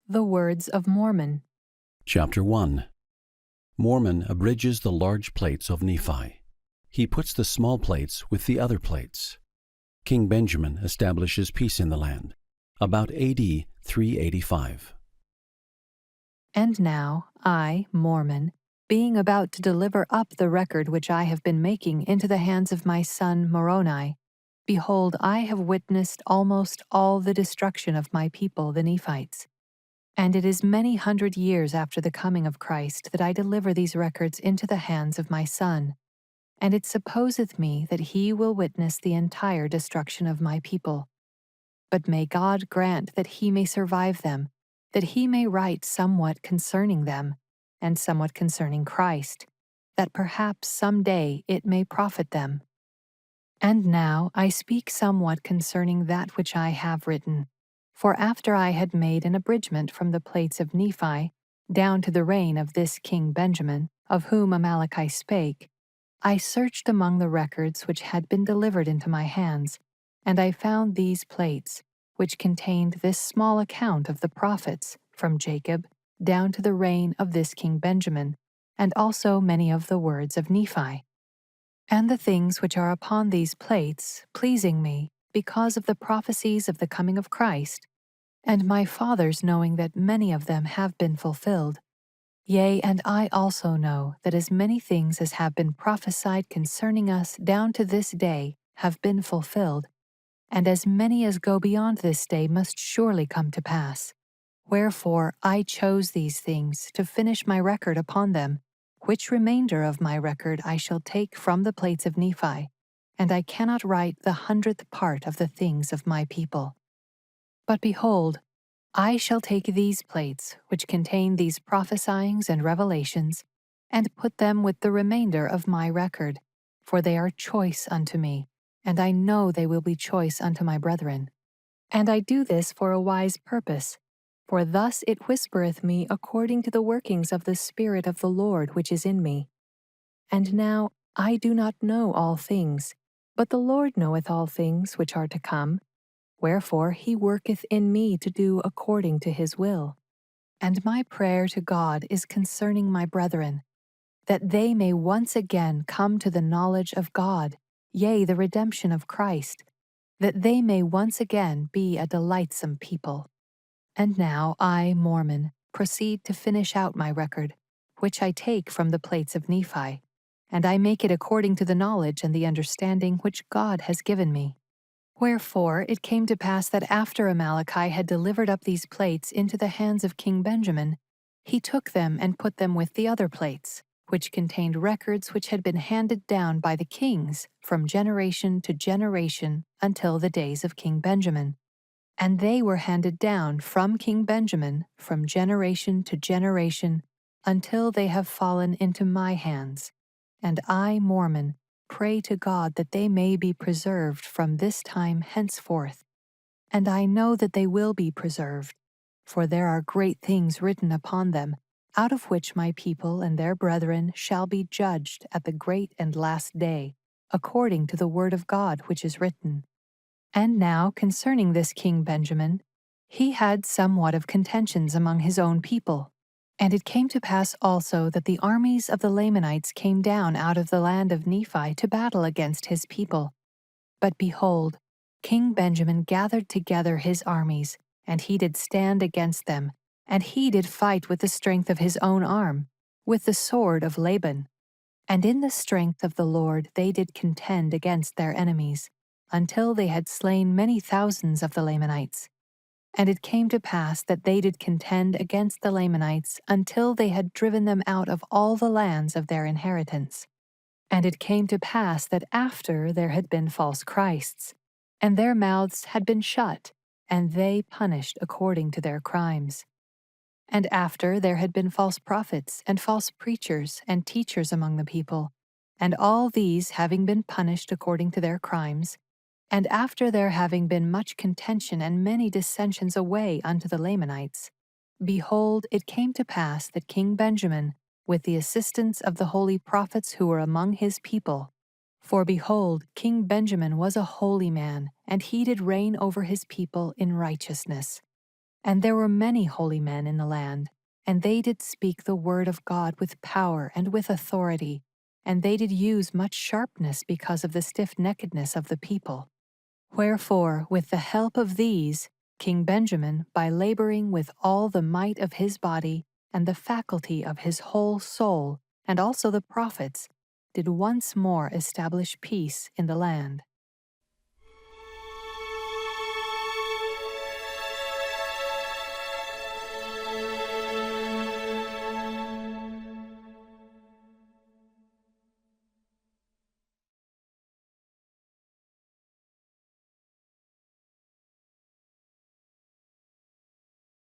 The Words of Mormon. Chapter 1. Mormon abridges the large plates of Nephi. He puts the small plates with the other plates. King Benjamin establishes peace in the land. About A.D. 385. And now, I, Mormon, being about to deliver up the record which I have been making into the hands of my son Moroni, behold, I have witnessed almost all the destruction of my people the Nephites. And it is many hundred years after the coming of Christ that I deliver these records into the hands of my son. And it supposeth me that he will witness the entire destruction of my people. But may God grant that he may survive them, that he may write somewhat concerning them, and somewhat concerning Christ, that perhaps some day it may profit them. And now I speak somewhat concerning that which I have written. For after I had made an abridgment from the plates of Nephi, down to the reign of this King Benjamin, of whom Amaleki spake, I searched among the records which had been delivered into my hands, and I found these plates, which contained this small account of the prophets, from Jacob, down to the reign of this King Benjamin, and also many of the words of Nephi. And the things which are upon these plates, pleasing me, because of the prophecies of the coming of Christ, and my fathers knowing that many of them have been fulfilled. Yea, and I also know that as many things as have been prophesied concerning us down to this day have been fulfilled, and as many as go beyond this day must surely come to pass. Wherefore I chose these things to finish my record upon them, which remainder of my record I shall take from the plates of Nephi, and I cannot write the 100th part of the things of my people. But behold, I shall take these plates, which contain these prophesyings and revelations, and put them with the remainder of my record, for they are choice unto me, and I know they will be choice unto my brethren. And I do this for a wise purpose, for thus it whispereth me according to the workings of the Spirit of the Lord which is in me. And now I do not know all things, but the Lord knoweth all things which are to come. Wherefore he worketh in me to do according to his will. And my prayer to God is concerning my brethren, that they may once again come to the knowledge of God, yea, the redemption of Christ, that they may once again be a delightsome people. And now I, Mormon, proceed to finish out my record, which I take from the plates of Nephi, and I make it according to the knowledge and the understanding which God has given me. Wherefore it came to pass that after Amaleki had delivered up these plates into the hands of King Benjamin, he took them and put them with the other plates, which contained records which had been handed down by the kings from generation to generation until the days of King Benjamin. And they were handed down from King Benjamin from generation to generation until they have fallen into my hands. And I, Mormon, pray to God that they may be preserved from this time henceforth. And I know that they will be preserved, for there are great things written upon them, out of which my people and their brethren shall be judged at the great and last day, according to the word of God which is written. And now concerning this King Benjamin, he had somewhat of contentions among his own people. And it came to pass also that the armies of the Lamanites came down out of the land of Nephi to battle against his people. But behold, King Benjamin gathered together his armies, and he did stand against them, and he did fight with the strength of his own arm, with the sword of Laban. And in the strength of the Lord they did contend against their enemies, until they had slain many thousands of the Lamanites. And it came to pass that they did contend against the Lamanites until they had driven them out of all the lands of their inheritance. And it came to pass that after there had been false Christs, and their mouths had been shut, and they punished according to their crimes. And after there had been false prophets and false preachers and teachers among the people, and all these having been punished according to their crimes, and after there having been much contention and many dissensions away unto the Lamanites, behold, it came to pass that King Benjamin, with the assistance of the holy prophets who were among his people, for behold, King Benjamin was a holy man, and he did reign over his people in righteousness. And there were many holy men in the land, and they did speak the word of God with power and with authority, and they did use much sharpness because of the stiff-neckedness of the people. Wherefore, with the help of these, King Benjamin, by laboring with all the might of his body and the faculty of his whole soul, and also the prophets, did once more establish peace in the land.